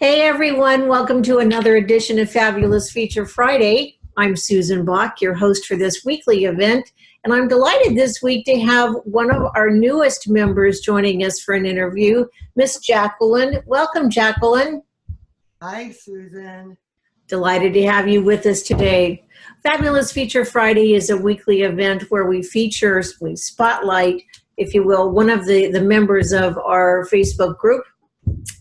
Hey everyone, welcome to another edition of Fabulous Feature Friday. I'm Susan Bach, your host for this weekly event, and I'm delighted this week to have one of our newest members joining us for an interview, Miss Jacqueline. Welcome, Jacqueline. Hi, Susan. Delighted to have you with us today. Fabulous Feature Friday is a weekly event where we spotlight, if you will, one of the members of our Facebook group.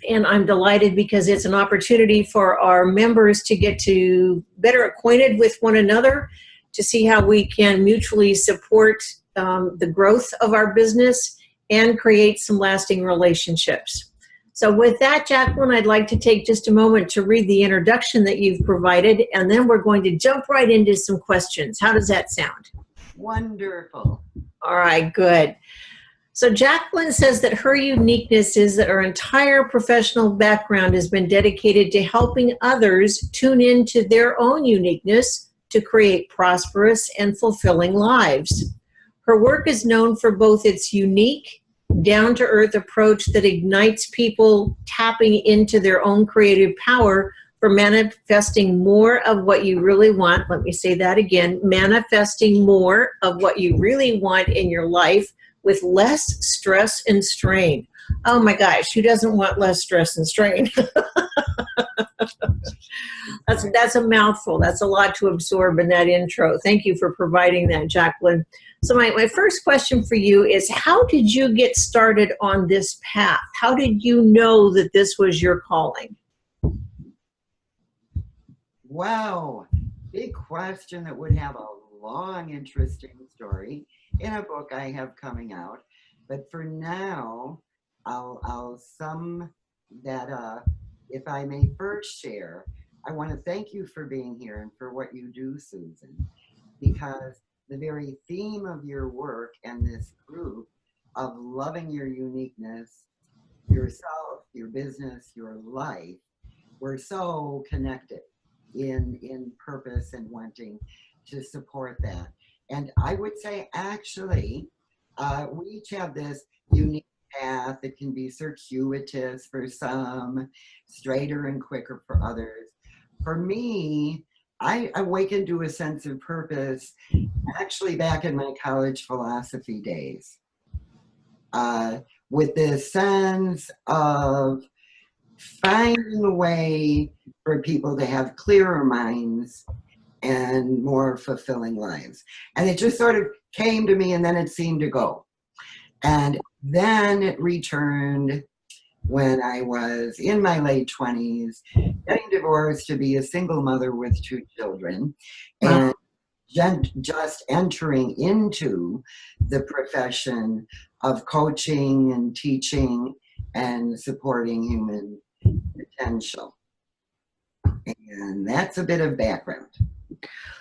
And I'm delighted because it's an opportunity for our members to get to better acquainted with one another, to see how we can mutually support the growth of our business and create some lasting relationships. So with that, Jacqueline, I'd like to take just a moment to read the introduction that you've provided, and then we're going to jump right into some questions. How does that sound? Wonderful. All right, good. So Jacqueline says that her uniqueness is that her entire professional background has been dedicated to helping others tune into their own uniqueness to create prosperous and fulfilling lives. Her work is known for both its unique, down-to-earth approach that ignites people tapping into their own creative power for manifesting more of what you really want. Let me say that again, manifesting more of what you really want in your life with less stress and strain. Oh my gosh, who doesn't want less stress and strain? That's a mouthful. That's a lot to absorb in that intro. Thank you for providing that, Jacqueline. So my first question for you is, how did you get started on this path? How did you know that this was your calling? Wow, big question that would have a long, interesting story in a book I have coming out. But for now, I'll sum that up. If I may first share, I want to thank you for being here and for what you do, Susan, because the very theme of your work and this group of loving your uniqueness, yourself, your business, your life, we're so connected in purpose and wanting to support that. And I would say, actually, we each have this unique path that can be circuitous for some, straighter and quicker for others. For me, I awakened to a sense of purpose actually back in my college philosophy days, with this sense of finding a way for people to have clearer minds and more fulfilling lives. And it just sort of came to me, and then it seemed to go. And then it returned when I was in my late 20s, getting divorced to be a single mother with 2 children, and just entering into the profession of coaching and teaching and supporting human potential. And that's a bit of background.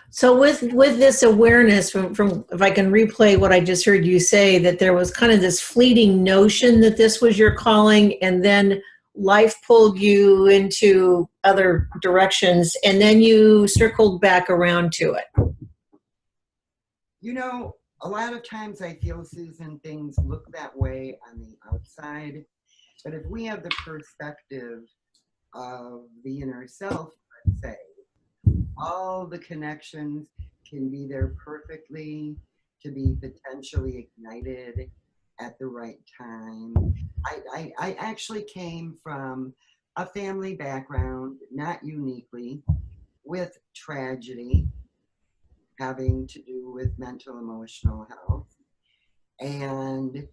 So with this awareness from if I can replay what I just heard you say, that there was kind of this fleeting notion that this was your calling, and then life pulled you into other directions, and then you circled back around to it. You know, a lot of times I feel, Susan, things look that way on the outside, but if we have the perspective of the inner self, let's say, all the connections can be there perfectly to be potentially ignited at the right time. I actually came from a family background, not uniquely, with tragedy having to do with mental emotional health. And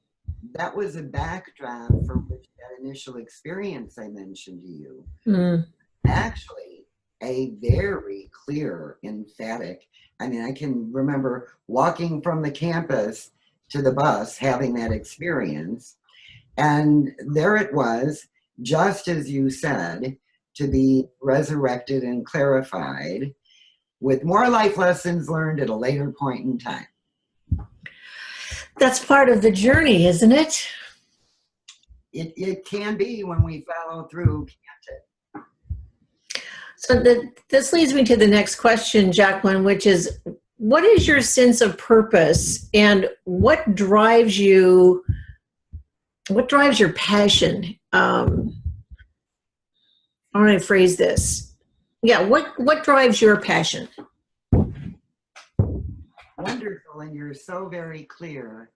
that was a backdrop for which that initial experience I mentioned to you, actually a very clear, emphatic, I mean, I can remember walking from the campus to the bus, having that experience. And there it was, just as you said, to be resurrected and clarified with more life lessons learned at a later point in time. That's part of the journey, isn't it? It can be when we follow through, can't it? So this leads me to the next question, Jacqueline, which is, what is your sense of purpose, and what drives you? What drives your passion? I want to phrase this. Yeah, what drives your passion? Wonderful, and you're so very clear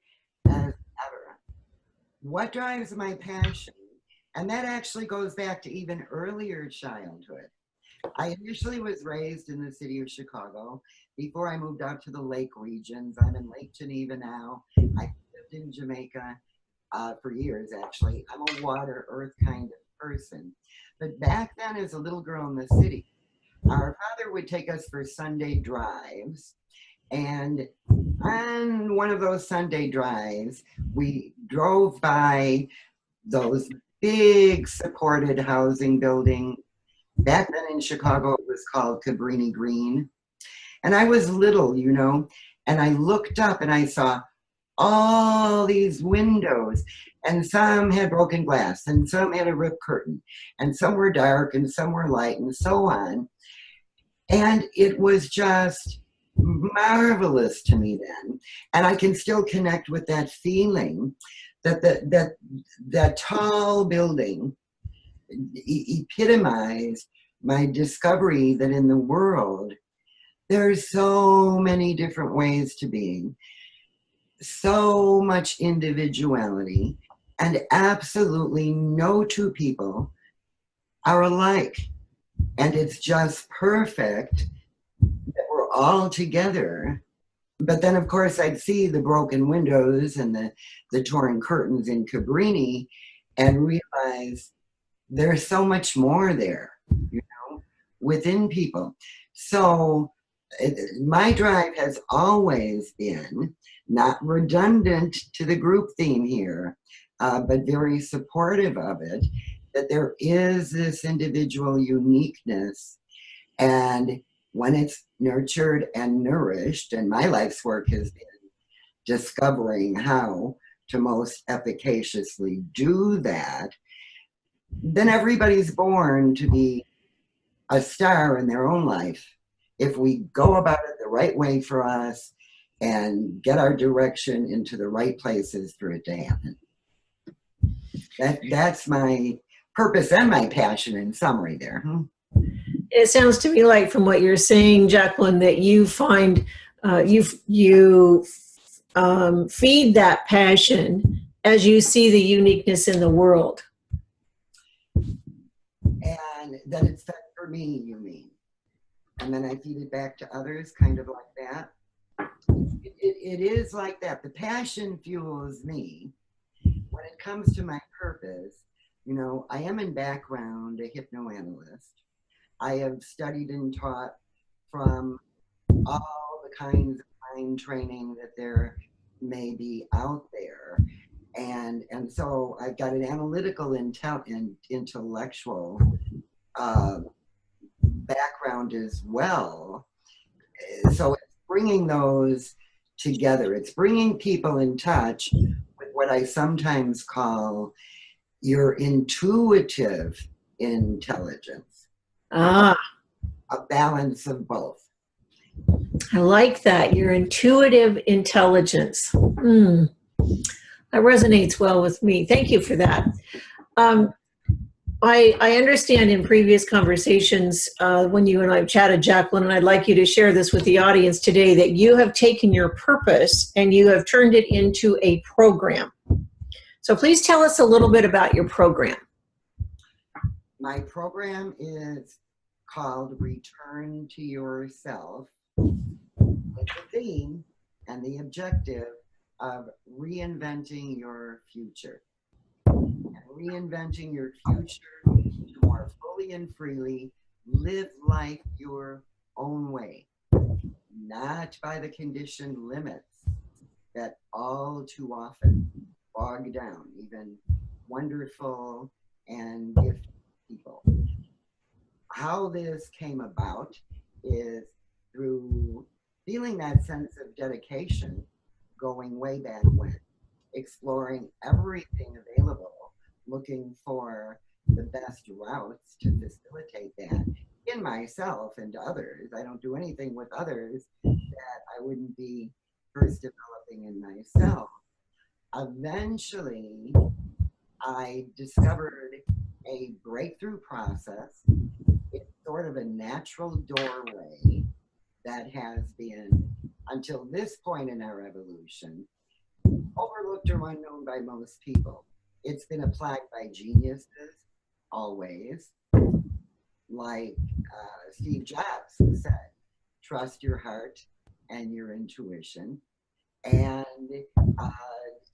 as ever. What drives my passion? And that actually goes back to even earlier childhood. I initially was raised in the city of Chicago before I moved out to the lake regions. I'm in Lake Geneva now. I lived in Jamaica for years, actually. I'm a water, earth kind of person. But back then, as a little girl in the city, our father would take us for Sunday drives. And on one of those Sunday drives, we drove by those big supported housing buildings. Back then in Chicago, it was called Cabrini Green. And I was little, you know, and I looked up and I saw all these windows, and some had broken glass, and some had a ripped curtain, and some were dark, and some were light, and so on. And it was just marvelous to me then. And I can still connect with that feeling that that tall building epitomized my discovery that in the world, there's so many different ways to being, so much individuality, and absolutely no two people are alike. And it's just perfect that we're all together. But then, of course, I'd see the broken windows and the torn curtains in Cabrini and realize there's so much more there, you know, within people. So my drive has always been not redundant to the group theme here, but very supportive of it, that there is this individual uniqueness. And when it's nurtured and nourished, and my life's work has been discovering how to most efficaciously do that, then everybody's born to be a star in their own life if we go about it the right way for us and get our direction into the right places for it to happen. That's my purpose and my passion in summary there. It sounds to me like, from what you're saying, Jacqueline, that you find you feed that passion as you see the uniqueness in the world. And that it's fed for me, you mean? And then I feed it back to others, kind of like that. It is like that. The passion fuels me. When it comes to my purpose, you know, I am in background a hypnoanalyst. I have studied and taught from all the kinds of mind training that there may be out there. And so I've got an analytical intellectual background as well. So it's bringing those together. It's bringing people in touch with what I sometimes call your intuitive intelligence. Ah, A balance of both. I like that. Your intuitive intelligence. That resonates well with me. Thank you for that. I understand in previous conversations when you and I have chatted, Jacqueline, and I'd like you to share this with the audience today, that you have taken your purpose and you have turned it into a program. So please tell us a little bit about your program. My program is called Return to Yourself, with the theme and the objective of reinventing your future. And reinventing your future to more fully and freely live life your own way, not by the conditioned limits that all too often bog down even wonderful and gifted people. How this came about is through feeling that sense of dedication going way back when, exploring everything available, looking for the best routes to facilitate that in myself and others. I don't do anything with others that I wouldn't be first developing in myself. Eventually, I discovered a breakthrough process. It's sort of a natural doorway that has been, until this point in our evolution, overlooked or unknown by most people. It's been applied by geniuses always, like Steve Jobs said, trust your heart and your intuition. And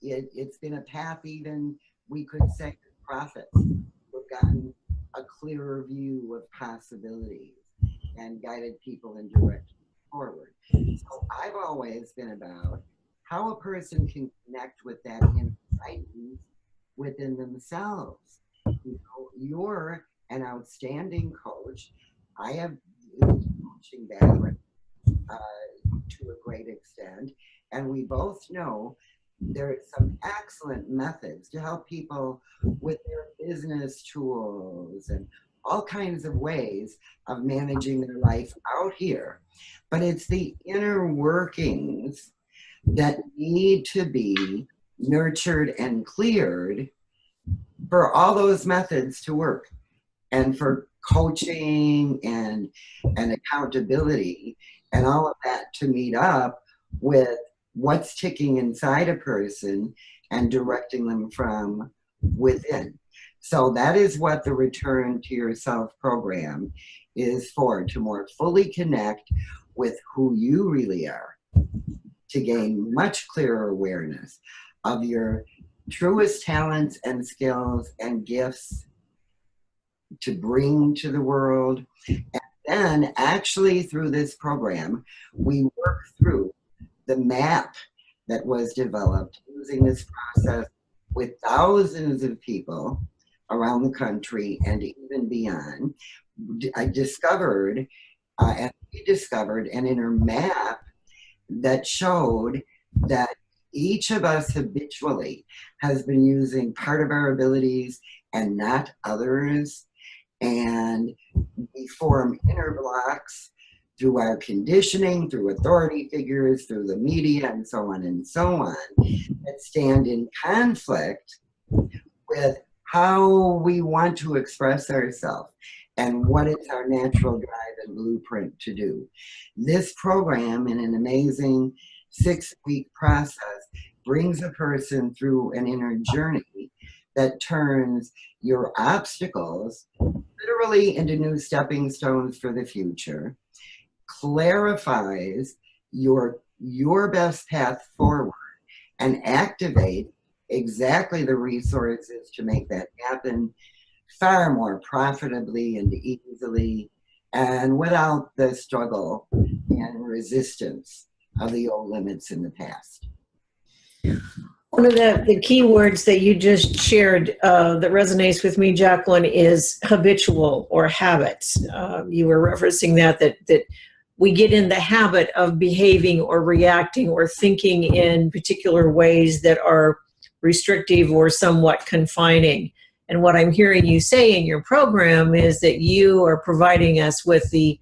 it's been a path, even we could say, prophets who've gotten a clearer view of possibilities and guided people in direction forward. So I've always been about how a person can connect with that inner guidance within themselves. You know, you're an outstanding coach. I have coaching background to a great extent, and we both know there are some excellent methods to help people with their business tools and all kinds of ways of managing their life out here. But it's the inner workings that need to be nurtured and cleared for all those methods to work, and for coaching and accountability and all of that to meet up with what's ticking inside a person and directing them from within. So that is what the Return to Yourself program is for, to more fully connect with who you really are, to gain much clearer awareness of your truest talents and skills and gifts to bring to the world. And then actually through this program, we work through the map that was developed using this process with thousands of people around the country and even beyond. I discovered and we discovered an inner map that showed that each of us habitually has been using part of our abilities and not others. And we form inner blocks through our conditioning, through authority figures, through the media, and so on, that stand in conflict with how we want to express ourselves and what is our natural drive and blueprint to do. This program, in an amazing 6-week process, brings a person through an inner journey that turns your obstacles literally into new stepping stones for the future, clarifies your best path forward, and activate exactly the resources to make that happen far more profitably and easily, and without the struggle and resistance of the old limits in the past. One of the key words that you just shared that resonates with me, Jacqueline, is habitual or habits. You were referencing that we get in the habit of behaving or reacting or thinking in particular ways that are restrictive or somewhat confining. And what I'm hearing you say in your program is that you are providing us with the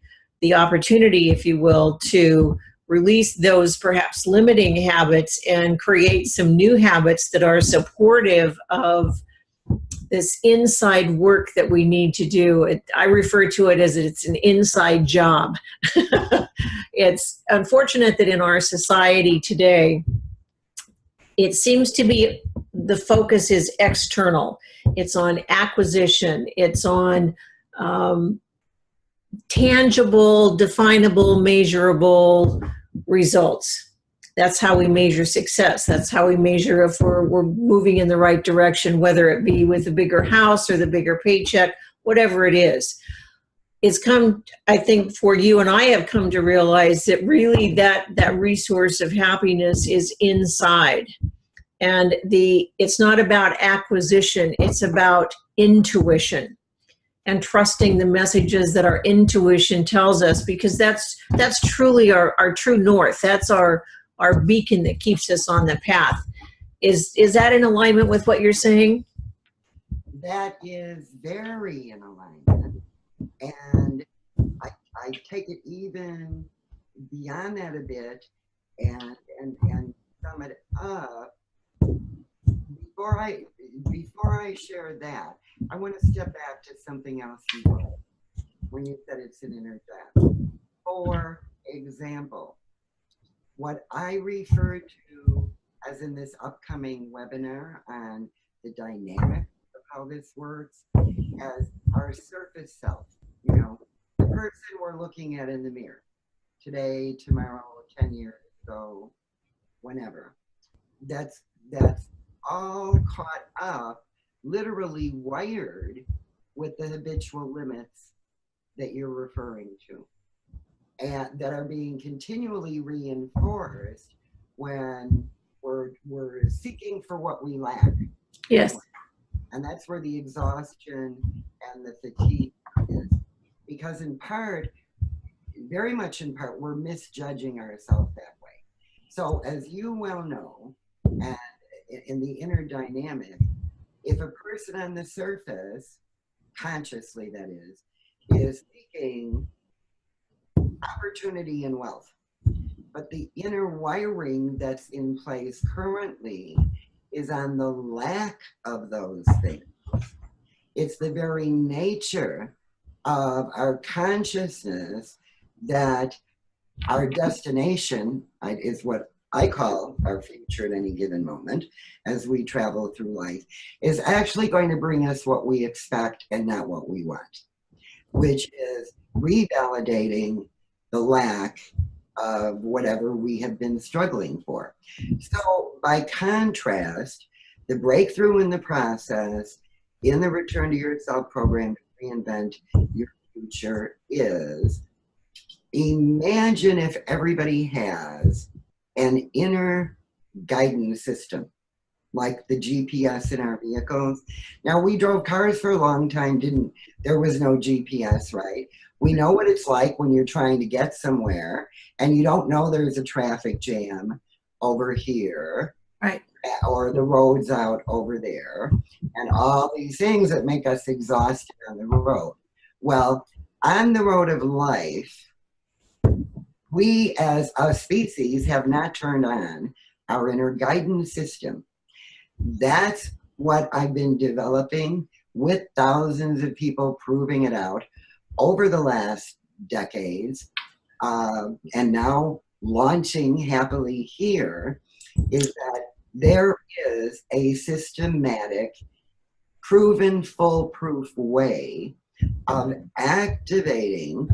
opportunity, if you will, to release those perhaps limiting habits and create some new habits that are supportive of this inside work that we need to do. I refer to it as it's an inside job. It's unfortunate that in our society today, it seems to be the focus is external. It's on acquisition. It's on tangible, definable, measurable results. That's how we measure success. That's how we measure if we're moving in the right direction, whether it be with the bigger house or the bigger paycheck, whatever it is. It's come, I think, for you and I have come to realize that really that resource of happiness is inside. And it's not about acquisition, it's about intuition and trusting the messages that our intuition tells us, because that's truly our true north. That's our beacon that keeps us on the path. Is that in alignment with what you're saying? That is very in alignment. And I take it even beyond that a bit and sum it up. Before I share that, I want to step back to something else you wrote when you said it's an inner child. For example, what I refer to as in this upcoming webinar on the dynamic of how this works as our surface self, you know, the person we're looking at in the mirror today, tomorrow, 10 years ago, whenever. That's all caught up, literally wired with the habitual limits that you're referring to, and that are being continually reinforced when we're seeking for what we lack. Yes. And that's where the exhaustion and the fatigue is. Because in part, very much in part, we're misjudging ourselves that way. So as you well know, and in the inner dynamic, if a person on the surface, consciously that is seeking opportunity and wealth, but the inner wiring that's in place currently is on the lack of those things. It's the very nature of our consciousness that our destination is what I call our future at any given moment as we travel through life, is actually going to bring us what we expect and not what we want, which is revalidating the lack of whatever we have been struggling for. So by contrast, the breakthrough in the process in the Return to Yourself program to reinvent your future is, imagine if everybody has an inner guidance system, like the GPS in our vehicles. Now, we drove cars for a long time, there was no GPS, right? We know what it's like when you're trying to get somewhere and you don't know there's a traffic jam over here. Right. Or the road's out over there, and all these things that make us exhausted on the road. Well, on the road of life, we as a species have not turned on our inner guidance system. That's what I've been developing with thousands of people proving it out over the last decades, and now launching happily here, is that there is a systematic, proven, foolproof way of activating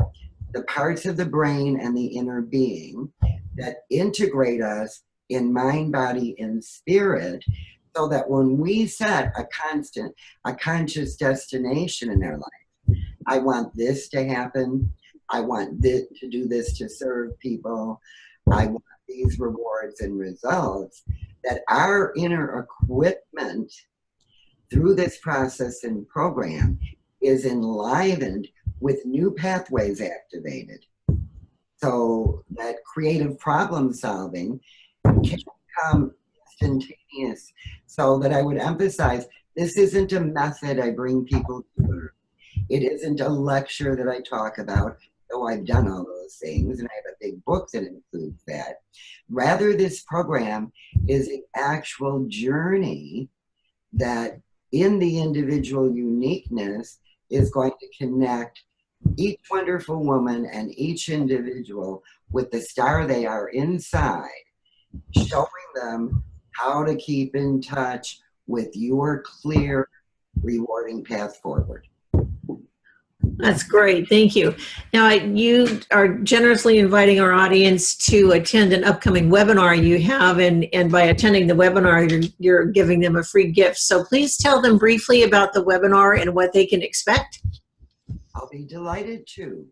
the parts of the brain and the inner being that integrate us in mind, body, and spirit, so that when we set a conscious destination in our life, I want this to happen, I want this, to do this to serve people, I want these rewards and results, that our inner equipment through this process and program is enlivened with new pathways activated. So that creative problem solving can become instantaneous. So that I would emphasize, this isn't a method I bring people to learn. It isn't a lecture that I talk about, though I've done all those things, and I have a big book that includes that. Rather, this program is an actual journey that, in the individual uniqueness, is going to connect each wonderful woman and each individual with the star they are inside, showing them how to keep in touch with your clear, rewarding path forward. That's great. Thank you. Now, you are generously inviting our audience to attend an upcoming webinar you have, and by attending the webinar, you're giving them a free gift. So please tell them briefly about the webinar and what they can expect. I'll be delighted to.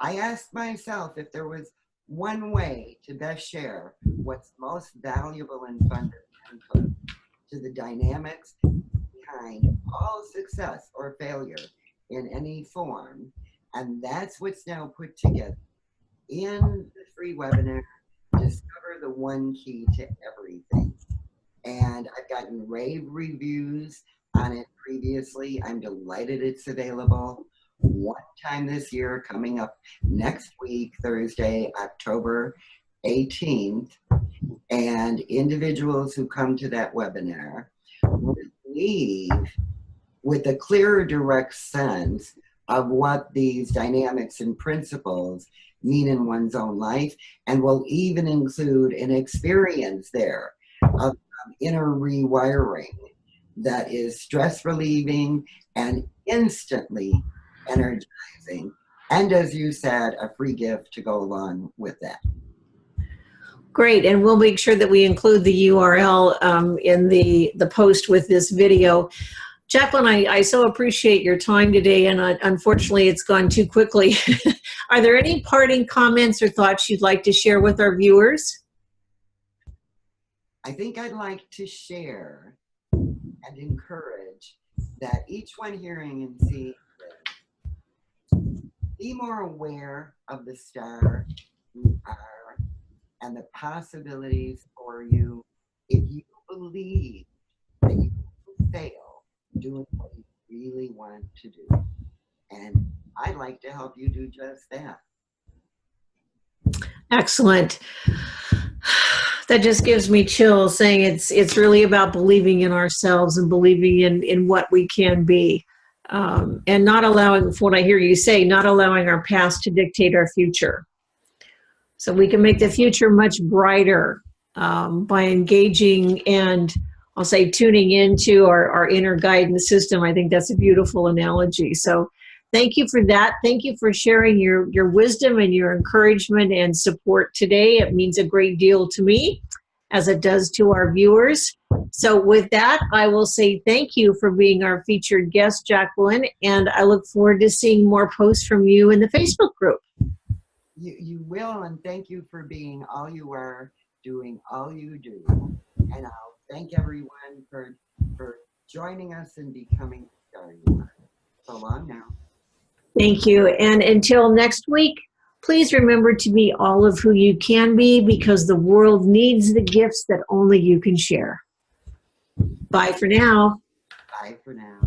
I asked myself if there was one way to best share what's most valuable and fundamental to the dynamics behind all success or failure in any form, and that's what's now put together in the free webinar, Discover the One Key to Everything. And I've gotten rave reviews on it previously. I'm delighted it's available one time this year, coming up next week, Thursday, October 18th. And individuals who come to that webinar will leave with a clearer, direct sense of what these dynamics and principles mean in one's own life, and will even include an experience there of inner rewiring that is stress relieving and instantly energizing. And as you said, a free gift to go along with that. Great, and we'll make sure that we include the URL in the post with this video. Jacqueline, I so appreciate your time today, and unfortunately it's gone too quickly. Are there any parting comments or thoughts you'd like to share with our viewers? I think I'd like to share and encourage that each one hearing and seeing this, be more aware of the star you are and the possibilities for you if you believe that you can fail doing what you really want to do. And I'd like to help you do just that. Excellent. That just gives me chills, saying it's really about believing in ourselves and believing in what we can be, and not allowing, from what I hear you say, not allowing our past to dictate our future. So we can make the future much brighter by engaging and, I'll say, tuning into our inner guidance system. I think that's a beautiful analogy. So thank you for that. Thank you for sharing your wisdom and your encouragement and support today. It means a great deal to me, as it does to our viewers. So with that, I will say thank you for being our featured guest, Jacqueline, and I look forward to seeing more posts from you in the Facebook group. You will, and thank you for being all you are, doing all you do. And I'll thank everyone for joining us and becoming the star you are. So long now. Thank you. And until next week, please remember to be all of who you can be, because the world needs the gifts that only you can share. Bye for now. Bye for now.